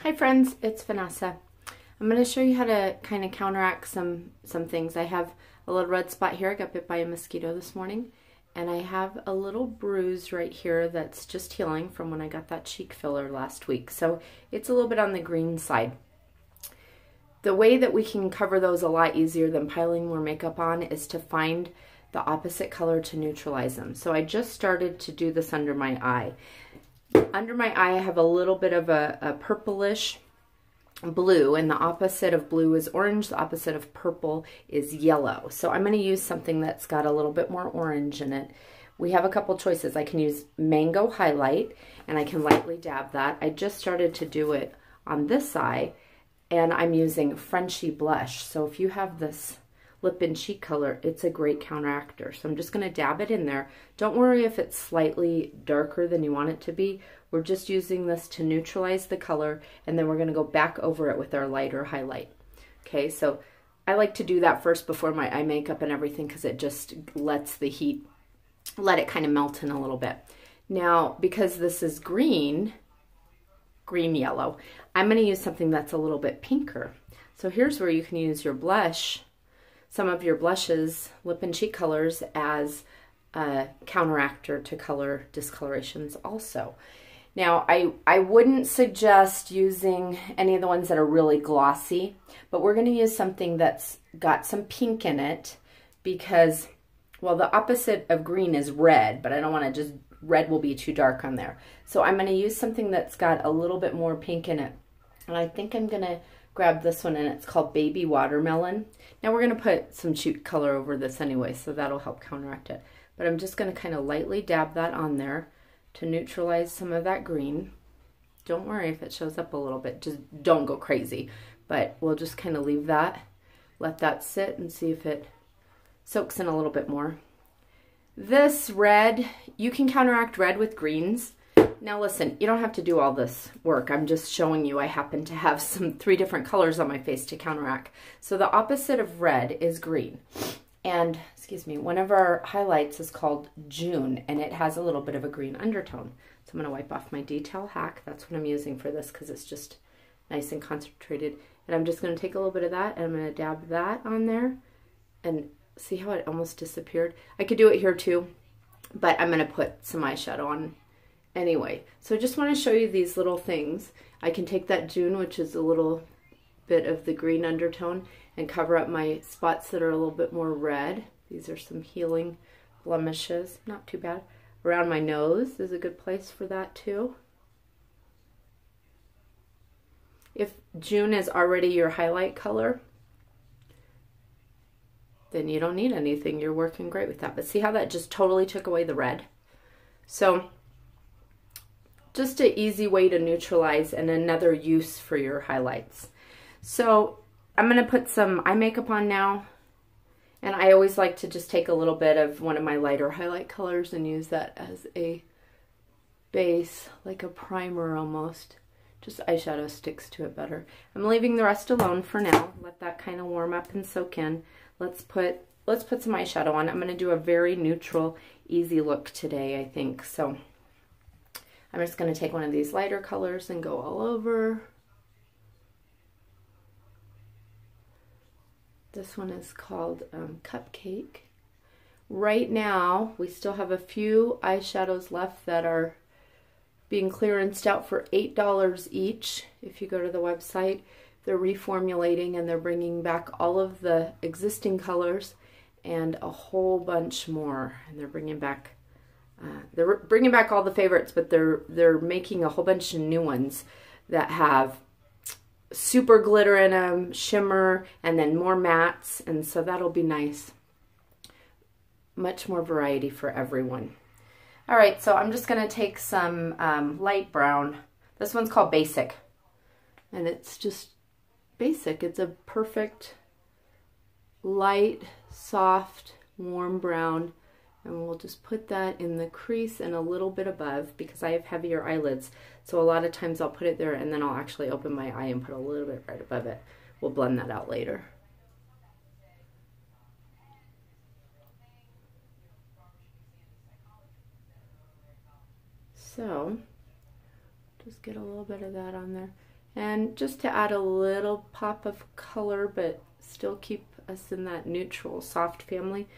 Hi friends, it's Vanessa. I'm going to show you how to kind of counteract some things. I have a little red spot here. I got bit by a mosquito this morning, and I have a little bruise right here that's just healing from when I got that cheek filler last week. So it's a little bit on the green side. The way that we can cover those a lot easier than piling more makeup on is to find the opposite color to neutralize them. So I just started to do this under my eye. Under my eye, I have a little bit of a purplish blue, and the opposite of blue is orange. The opposite of purple is yellow. So I'm going to use something that's got a little bit more orange in it. We have a couple choices. I can use mango highlight, and I can lightly dab that. I just started to do it on this eye, and I'm using Frenchy blush. So if you have this lip and cheek color, it's a great counteractor. So I'm just going to dab it in there. Don't worry if it's slightly darker than you want it to be. We're just using this to neutralize the color, and then we're going to go back over it with our lighter highlight. Okay, so I like to do that first before my eye makeup and everything because it just lets the heat, let it kind of melt in a little bit. Now, because this is green yellow, I'm going to use something that's a little bit pinker. So here's where you can use your blush, some of your blushes, lip and cheek colors, as a counteractor to color discolorations also. Now, I wouldn't suggest using any of the ones that are really glossy, but we're going to use something that's got some pink in it because, well, the opposite of green is red, but I don't want to just, red will be too dark on there. So I'm going to use something that's got a little bit more pink in it. And I think I'm going to grab this one, and it's called Baby Watermelon. Now we're going to put some cheek color over this anyway, so that'll help counteract it. But I'm just going to kind of lightly dab that on there to neutralize some of that green. Don't worry if it shows up a little bit, just don't go crazy. But we'll just kind of leave that, let that sit and see if it soaks in a little bit more. This red, you can counteract red with greens. Now listen, you don't have to do all this work. I'm just showing you I happen to have some 3 different colors on my face to counteract. So the opposite of red is green. And, excuse me, one of our highlights is called June, and it has a little bit of a green undertone. So I'm going to wipe off my detail hack. That's what I'm using for this because it's just nice and concentrated. And I'm just going to take a little bit of that, and I'm going to dab that on there. And see how it almost disappeared? I could do it here too, but I'm going to put some eyeshadow on anyway. So I just want to show you these little things. I can take that June, which is a little bit of the green undertone, and cover up my spots that are a little bit more red. These are some healing blemishes, not too bad. Around my nose is a good place for that too. If June is already your highlight color, then you don't need anything. You're working great with that. But see how that just totally took away the red? So just an easy way to neutralize and another use for your highlights. So I'm going to put some eye makeup on now. And I always like to just take a little bit of one of my lighter highlight colors and use that as a base, like a primer almost. Just eyeshadow sticks to it better. I'm leaving the rest alone for now. Let that kind of warm up and soak in. Let's put some eyeshadow on. I'm going to do a very neutral, easy look today, I think. So I'm just going to take one of these lighter colors and go all over. This one is called Cupcake. Right now, we still have a few eyeshadows left that are being clearanced out for $8 each. If you go to the website, they're reformulating and they're bringing back all of the existing colors and a whole bunch more. And they're bringing back all the favorites, but they're making a whole bunch of new ones that have super glitter in them, shimmer, and then more mattes, and so that'll be nice. Much more variety for everyone. All right, so I'm just going to take some light brown. This one's called Basic, and it's just basic. It's a perfect light, soft, warm brown. And we'll just put that in the crease and a little bit above because I have heavier eyelids. So a lot of times I'll put it there and then I'll actually open my eye and put a little bit right above it. We'll blend that out later. So just get a little bit of that on there. And just to add a little pop of color, but still keep us in that neutral, soft family,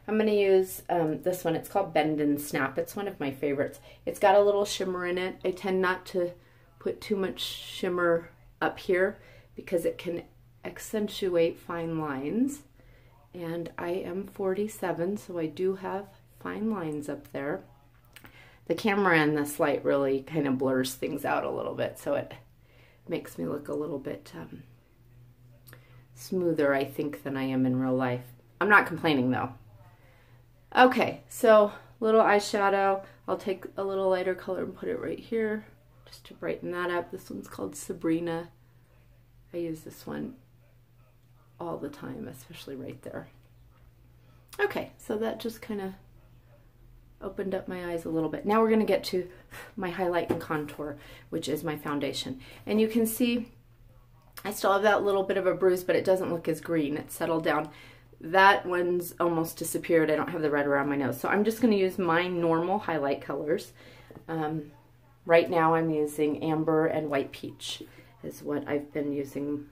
I'm going to use this one. It's called Bend and Snap. It's one of my favorites. It's got a little shimmer in it. I tend not to put too much shimmer up here because it can accentuate fine lines. And I am 47, so I do have fine lines up there. The camera and this light really kind of blurs things out a little bit, so it makes me look a little bit smoother, I think, than I am in real life. I'm not complaining though. Okay, so little eyeshadow. I'll take a little lighter color and put it right here just to brighten that up. This one's called Sabrina. I use this one all the time, especially right there. Okay, so that just kind of opened up my eyes a little bit. Now we're going to get to my highlight and contour, which is my foundation. And you can see I still have that little bit of a bruise, but it doesn't look as green. It's settled down. That one's almost disappeared. I don't have the red around my nose. So I'm just going to use my normal highlight colors. Right now I'm using Amber and White Peach is what I've been using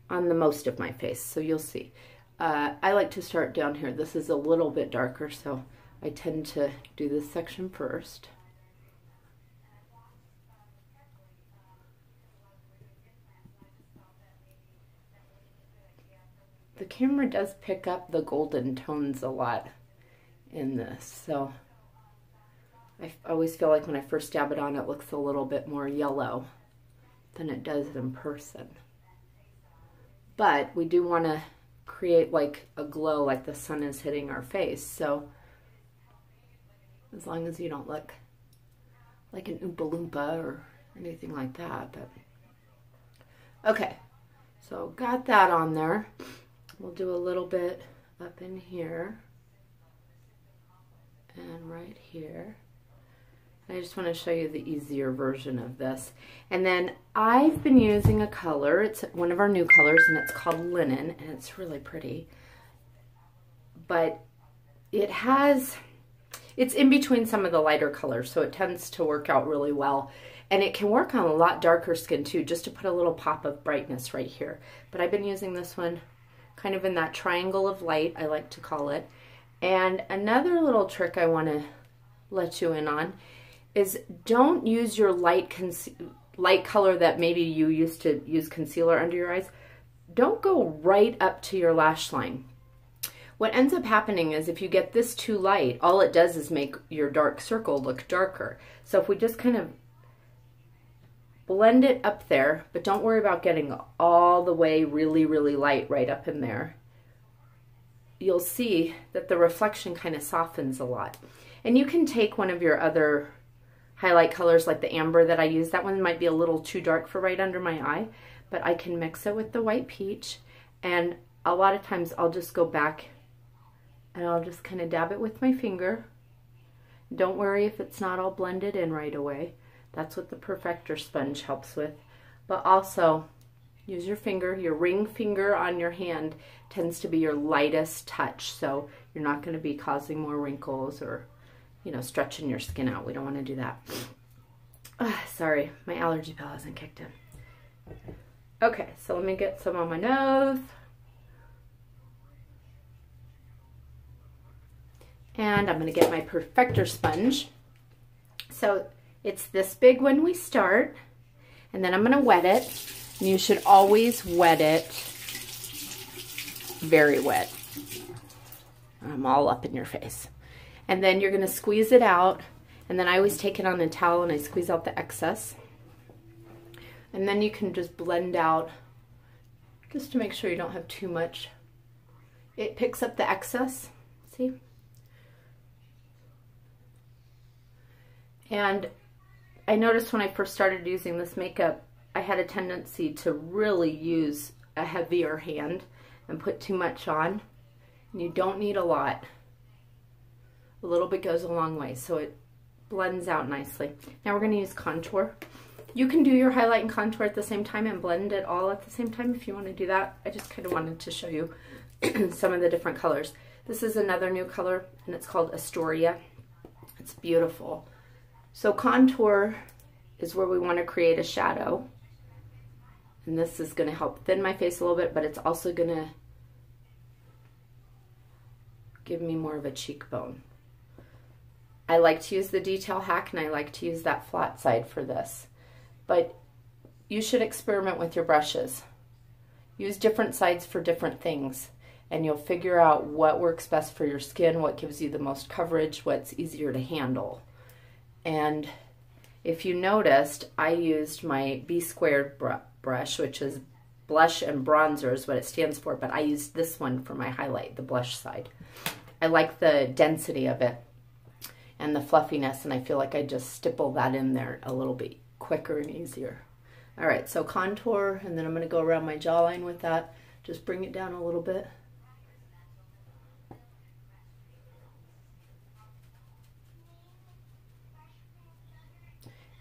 on the most of my face. So you'll see. I like to start down here. This is a little bit darker, so I tend to do this section first. The camera does pick up the golden tones a lot in this, so I always feel like when I first dab it on, it looks a little bit more yellow than it does in person. But we do want to create like a glow, like the sun is hitting our face, so as long as you don't look like an Oompa Loompa or anything like that. But okay, so got that on there. We'll do a little bit up in here and right here. I just want to show you the easier version of this. And then I've been using a color. It's one of our new colors, and it's called Linen, and it's really pretty. But it's in between some of the lighter colors, so it tends to work out really well. And it can work on a lot darker skin too, just to put a little pop of brightness right here. But I've been using this one kind of in that triangle of light, I like to call it. And another little trick I want to let you in on is don't use your light color that maybe you used to use concealer under your eyes. Don't go right up to your lash line. What ends up happening is if you get this too light, all it does is make your dark circle look darker. So if we just kind of blend it up there, but don't worry about getting all the way really, really light right up in there, you'll see that the reflection kind of softens a lot. And you can take one of your other highlight colors like the Amber that I use. That one might be a little too dark for right under my eye, but I can mix it with the White Peach, and a lot of times I'll just go back and I'll just kind of dab it with my finger. Don't worry if it's not all blended in right away. That's what the Perfector sponge helps with. But also, use your finger. Your ring finger on your hand tends to be your lightest touch, so you're not going to be causing more wrinkles or, you know, stretching your skin out. We don't want to do that. Sorry, my allergy pill hasn't kicked in. Okay, so let me get some on my nose. And I'm going to get my Perfector sponge. So it's this big when we start, and then I'm going to wet it. And you should always wet it very wet. I'm all up in your face. And then you're going to squeeze it out, and then I always take it on a towel and I squeeze out the excess. And then you can just blend out, just to make sure you don't have too much. It picks up the excess, see? And I noticed when I first started using this makeup, I had a tendency to really use a heavier hand and put too much on. And you don't need a lot. A little bit goes a long way, so it blends out nicely. Now we're going to use contour. You can do your highlight and contour at the same time and blend it all at the same time if you want to do that. I just kind of wanted to show you some of the different colors. This is another new color, and it's called Astoria. It's beautiful. So contour is where we want to create a shadow. And this is going to help thin my face a little bit, but it's also going to give me more of a cheekbone. I like to use the detail hack, and I like to use that flat side for this. But you should experiment with your brushes. Use different sides for different things, and you'll figure out what works best for your skin, what gives you the most coverage, what's easier to handle. And if you noticed, I used my B squared brush, which is blush and bronzer is what it stands for, but I used this one for my highlight, the blush side. I like the density of it and the fluffiness, and I feel like I just stipple that in there a little bit quicker and easier. All right, so contour, and then I'm going to go around my jawline with that. Just bring it down a little bit.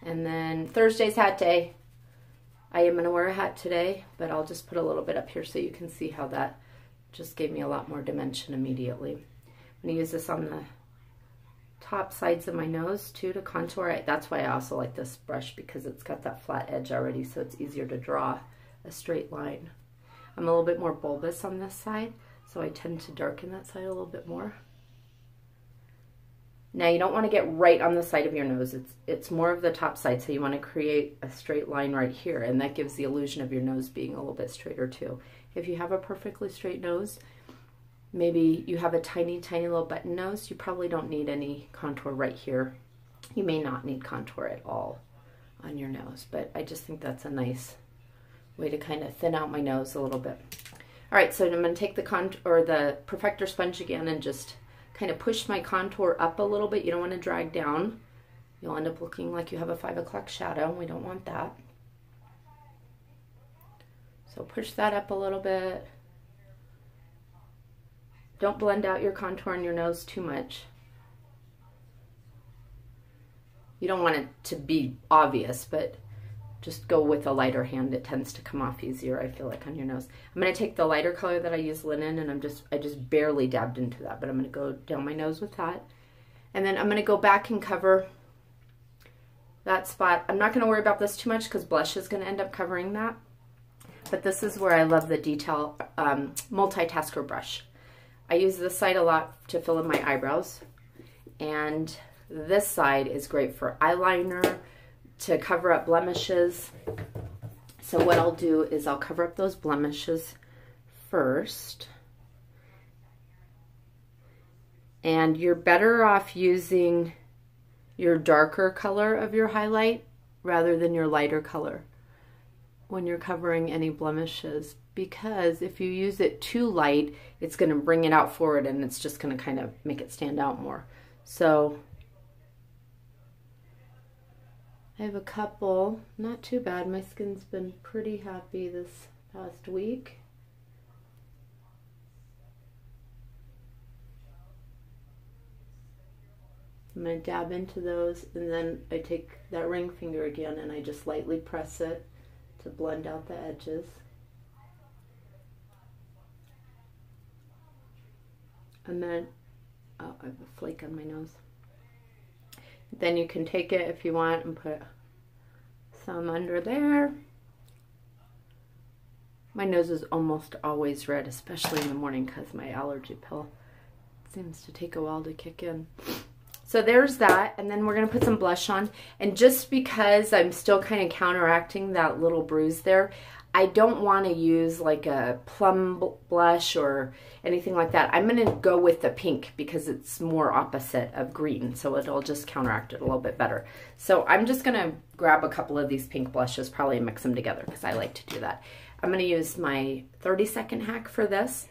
And then Thursday's hat day. I am going to wear a hat today, but I'll just put a little bit up here so you can see how that just gave me a lot more dimension immediately. I'm going to use this on the top sides of my nose too to contour. That's why I also like this brush, because it's got that flat edge already, so it's easier to draw a straight line. I'm a little bit more bulbous on this side, so I tend to darken that side a little bit more. Now you don't want to get right on the side of your nose. It's more of the top side, so you want to create a straight line right here, and that gives the illusion of your nose being a little bit straighter too. If you have a perfectly straight nose, maybe you have a tiny, tiny little button nose, you probably don't need any contour right here. You may not need contour at all on your nose, but I just think that's a nice way to kind of thin out my nose a little bit. All right, so I'm going to take the perfector sponge again and just kind of push my contour up a little bit. You don't want to drag down. You'll end up looking like you have a 5 o'clock shadow. We don't want that. So push that up a little bit. Don't blend out your contour on your nose too much. You don't want it to be obvious, but just go with a lighter hand. It tends to come off easier, I feel like, on your nose. I'm going to take the lighter color that I use, linen, and I just barely dabbed into that, but I'm going to go down my nose with that. And then I'm going to go back and cover that spot. I'm not going to worry about this too much because blush is going to end up covering that. But this is where I love the detail multitasker brush. I use this side a lot to fill in my eyebrows, and this side is great for eyeliner, to cover up blemishes. So what I'll do is I'll cover up those blemishes first. And you're better off using your darker color of your highlight rather than your lighter color when you're covering any blemishes, because if you use it too light, it's going to bring it out forward and it's just going to kind of make it stand out more. So I have a couple, not too bad. My skin's been pretty happy this past week. I'm going to dab into those, and then I take that ring finger again and I just lightly press it to blend out the edges. And then, oh, I have a flake on my nose. Then you can take it if you want and put some under there. My nose is almost always red, especially in the morning because my allergy pill seems to take a while to kick in. So there's that, and then we're going to put some blush on. And just because I'm still kind of counteracting that little bruise there, I don't want to use like a plum blush or anything like that. I'm going to go with the pink because it's more opposite of green, so it'll just counteract it a little bit better. So I'm just going to grab a couple of these pink blushes, probably mix them together because I like to do that. I'm going to use my 30-second hack for this.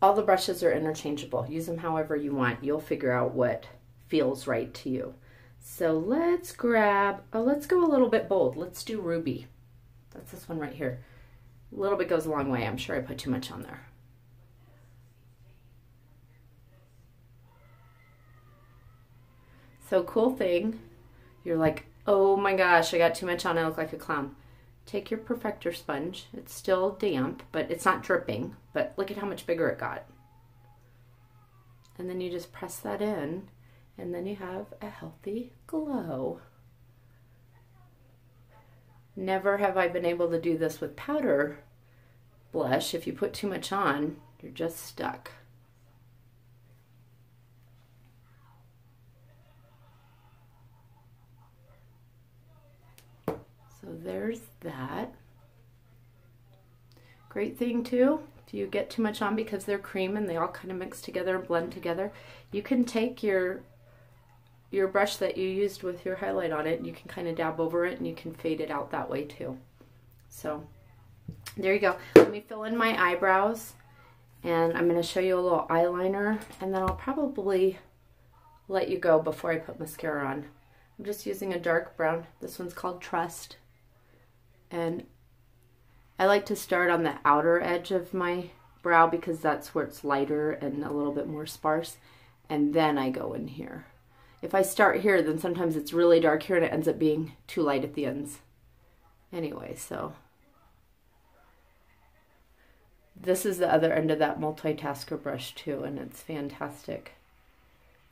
All the brushes are interchangeable. Use them however you want. You'll figure out what feels right to you. So let's grab, let's go a little bit bold. Let's do Ruby. That's this one right here. A little bit goes a long way. I'm sure I put too much on there. So cool thing, you're like, oh my gosh, I got too much on, I look like a clown. Take your perfector sponge. It's still damp, but it's not dripping. But look at how much bigger it got. And then you just press that in, and then you have a healthy glow. Never have I been able to do this with powder blush. If you put too much on, you're just stuck. So there's that. Great thing too, if you get too much on because they're cream and they all kind of mix together and blend together, you can take your brush that you used with your highlight on it and you can kind of dab over it and you can fade it out that way too. So there you go. Let me fill in my eyebrows and I'm going to show you a little eyeliner and then I'll probably let you go before I put mascara on. I'm just using a dark brown. This one's called Trust. And I like to start on the outer edge of my brow because that's where it's lighter and a little bit more sparse. And then I go in here. If I start here, then sometimes it's really dark here and it ends up being too light at the ends. Anyway, so this is the other end of that multitasker brush too, and it's fantastic.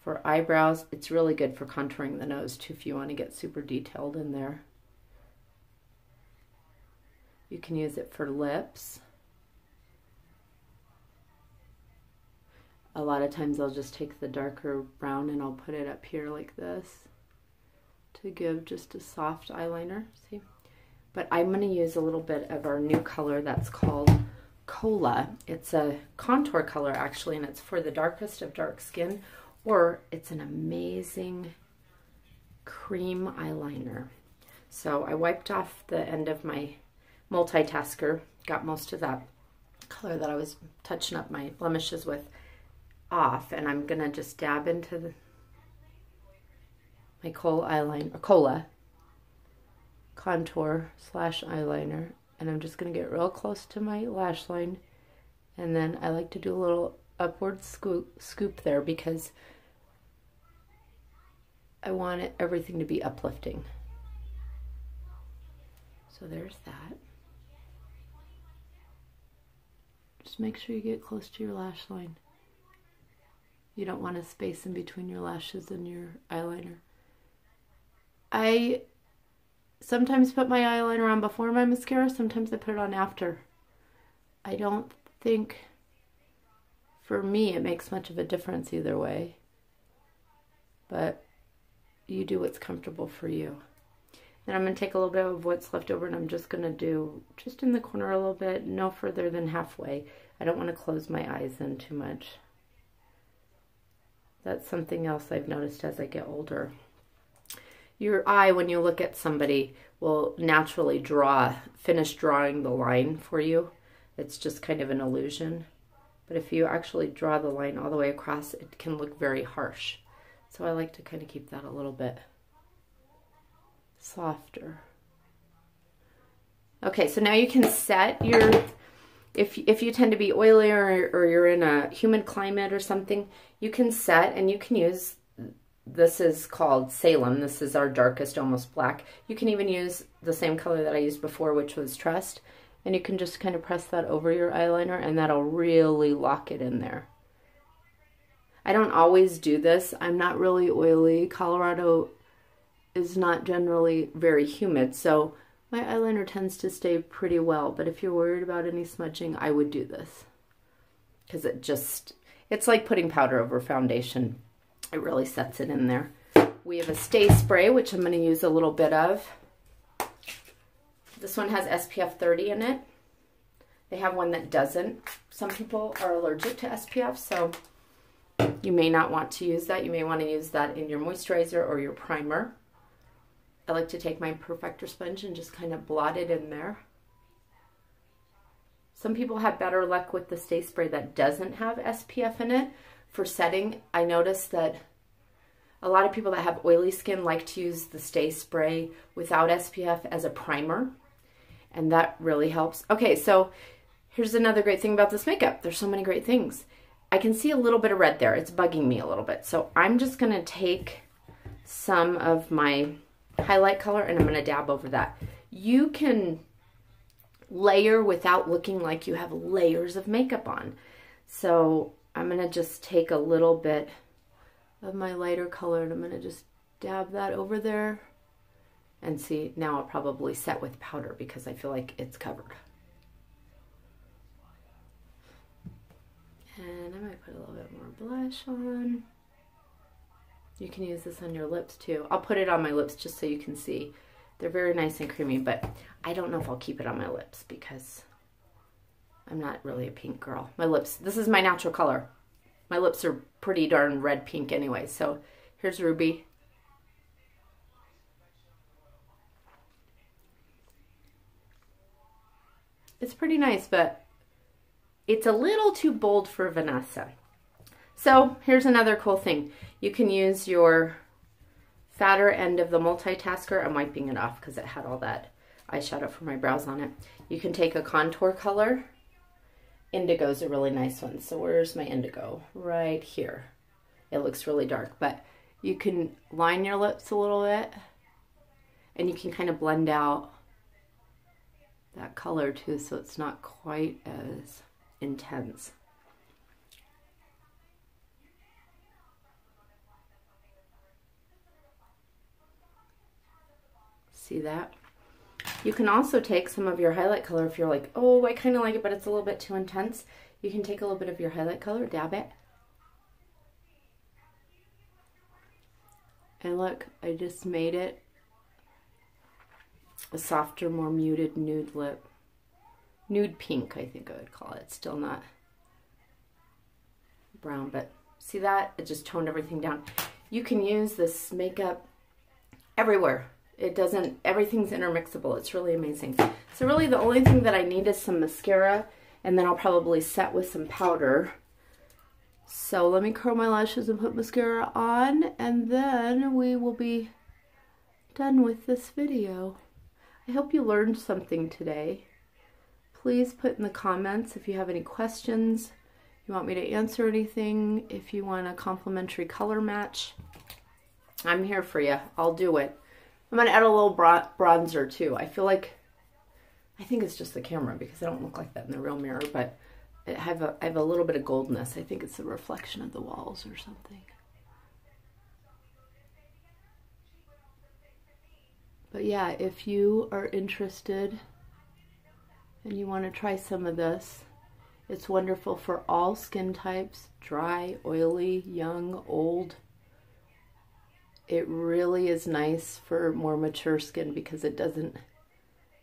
For eyebrows, it's really good for contouring the nose too if you want to get super detailed in there. You can use it for lips. A lot of times I'll just take the darker brown and I'll put it up here like this to give just a soft eyeliner, see? But I'm going to use a little bit of our new color that's called Cola. It's a contour color actually, and it's for the darkest of dark skin, or it's an amazing cream eyeliner. So I wiped off the end of my multitasker, got most of that color that I was touching up my blemishes with off, and I'm gonna just dab into my Cola contour slash eyeliner, and I'm just gonna get real close to my lash line, and then I like to do a little upward scoop there because I want everything to be uplifting. So there's that. Just make sure you get close to your lash line. You don't want a space in between your lashes and your eyeliner. I sometimes put my eyeliner on before my mascara, sometimes I put it on after. I don't think, for me, it makes much of a difference either way. But you do what's comfortable for you. Then I'm going to take a little bit of what's left over and I'm just going to do just in the corner a little bit, no further than halfway. I don't want to close my eyes in too much. That's something else I've noticed as I get older. Your eye, when you look at somebody, will naturally finish drawing the line for you. It's just kind of an illusion. But if you actually draw the line all the way across, it can look very harsh. So I like to kind of keep that a little bit softer. Okay, so now you can set your, if you tend to be oily or you're in a humid climate or something, you can set and you can use, this is called Salem. This is our darkest, almost black. You can even use the same color that I used before, which was Trust. And you can just kind of press that over your eyeliner and that'll really lock it in there. I don't always do this. I'm not really oily. Colorado is not generally very humid, so my eyeliner tends to stay pretty well. But if you're worried about any smudging, I would do this. Because it's like putting powder over foundation. It really sets it in there. We have a Stay Spray, which I'm going to use a little bit of. This one has SPF 30 in it. They have one that doesn't. Some people are allergic to SPF, so you may not want to use that. You may want to use that in your moisturizer or your primer. I like to take my Perfector sponge and just kind of blot it in there. Some people have better luck with the Stay Spray that doesn't have SPF in it. For setting, I noticed that a lot of people that have oily skin like to use the Stay Spray without SPF as a primer, and that really helps. Okay, so here's another great thing about this makeup. There's so many great things. I can see a little bit of red there. It's bugging me a little bit. So I'm just going to take some of my highlight color and I'm going to dab over that. You can layer without looking like you have layers of makeup on. So I'm going to just take a little bit of my lighter color and I'm going to just dab that over there And see, now I'll probably set with powder because I feel like it's covered. And I might put a little bit more blush on. You can use this on your lips too. I'll put it on my lips just so you can see. They're very nice and creamy, but I don't know if I'll keep it on my lips because I'm not really a pink girl. My lips, this is my natural color. My lips are pretty darn red pink anyway. So here's Ruby. It's pretty nice, but it's a little too bold for Vanessa. So here's another cool thing. You can use your fatter end of the multitasker. I'm wiping it off because it had all that eyeshadow for my brows on it. You can take a contour color. Indigo is a really nice one. So where's my indigo? Right here. It looks really dark, but you can line your lips a little bit and you can kind of blend out that color too, so it's not quite as intense. See that? You can also take some of your highlight color if you're like, oh, I kind of like it, but it's a little bit too intense. You can take a little bit of your highlight color, dab it. And look, I just made it a softer, more muted nude lip. Nude pink, I think I would call it. Still not brown, but see that? It just toned everything down. You can use this makeup everywhere. It doesn't, everything's intermixable. It's really amazing. So really the only thing that I need is some mascara, and then I'll probably set with some powder. So let me curl my lashes and put mascara on, and then we will be done with this video. I hope you learned something today. Please put in the comments if you have any questions, you want me to answer anything, if you want a complimentary color match. I'm here for you. I'll do it. I'm going to add a little bronzer too. I think it's just the camera because I don't look like that in the real mirror, but I have a little bit of goldness. I think it's the reflection of the walls or something. But yeah, if you are interested and you want to try some of this, it's wonderful for all skin types, dry, oily, young, old. It really is nice for more mature skin because it doesn't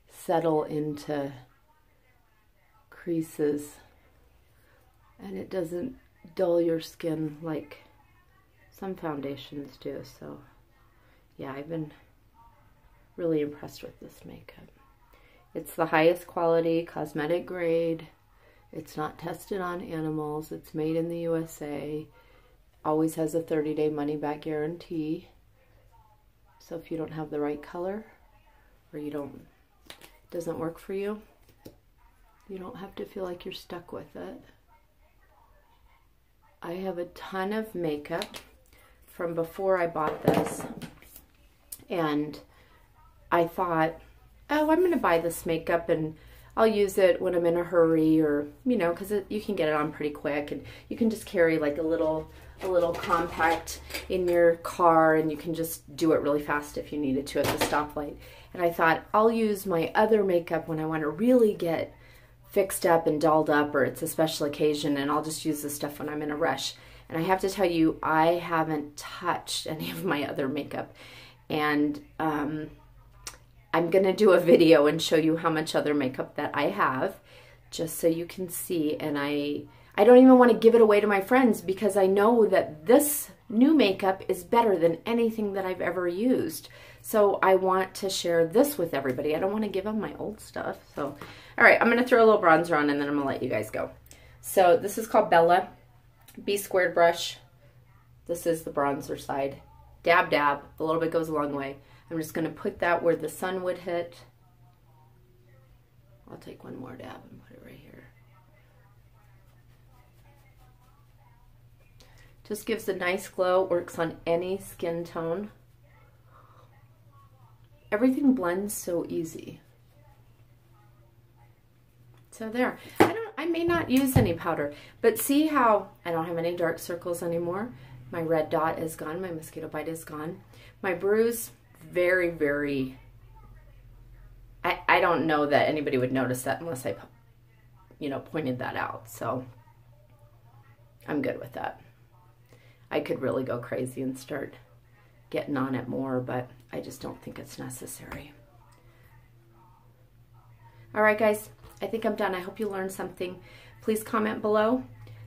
settle into creases and it doesn't dull your skin like some foundations do. So yeah, I've been really impressed with this makeup. It's the highest quality, cosmetic grade. It's not tested on animals. It's made in the USA. Always has a 30-day money-back guarantee. So if you don't have the right color or it doesn't work for you, you don't have to feel like you're stuck with it. I have a ton of makeup from before I bought this, and I thought, oh, I'm going to buy this makeup and I'll use it when I'm in a hurry, or, you know, because you can get it on pretty quick, and you can just carry like a little compact in your car, and you can just do it really fast if you needed to at the stoplight. And I thought, I'll use my other makeup when I want to really get fixed up and dolled up, or it's a special occasion, and I'll just use this stuff when I'm in a rush. And I have to tell you, I haven't touched any of my other makeup, and I'm going to do a video and show you how much other makeup that I have, just so you can see. And I don't even want to give it away to my friends because I know that this new makeup is better than anything that I've ever used. So I want to share this with everybody. I don't want to give them my old stuff. So, all right, I'm going to throw a little bronzer on and then I'm going to let you guys go. So this is called Bella B squared brush. This is the bronzer side. Dab, dab. A little bit goes a long way. I'm just going to put that where the sun would hit. I'll take one more dab and put it right here. Just gives a nice glow, works on any skin tone. Everything blends so easy. So there. I may not use any powder, but see how I don't have any dark circles anymore. My red dot is gone. My mosquito bite is gone. My bruise, very, very I don't know that anybody would notice that unless I, you know, pointed that out. So I'm good with that. I could really go crazy and start getting on it more, but I just don't think it's necessary. All right, guys, I think I'm done. I hope you learned something. Please comment below.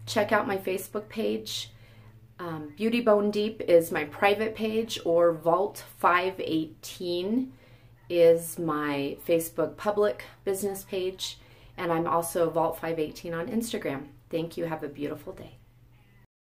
Check out my Facebook page. Beauty Bone Deep is my private page, or Vault 518 is my Facebook public business page. And I'm also Vault 518 on Instagram. Thank you. Have a beautiful day.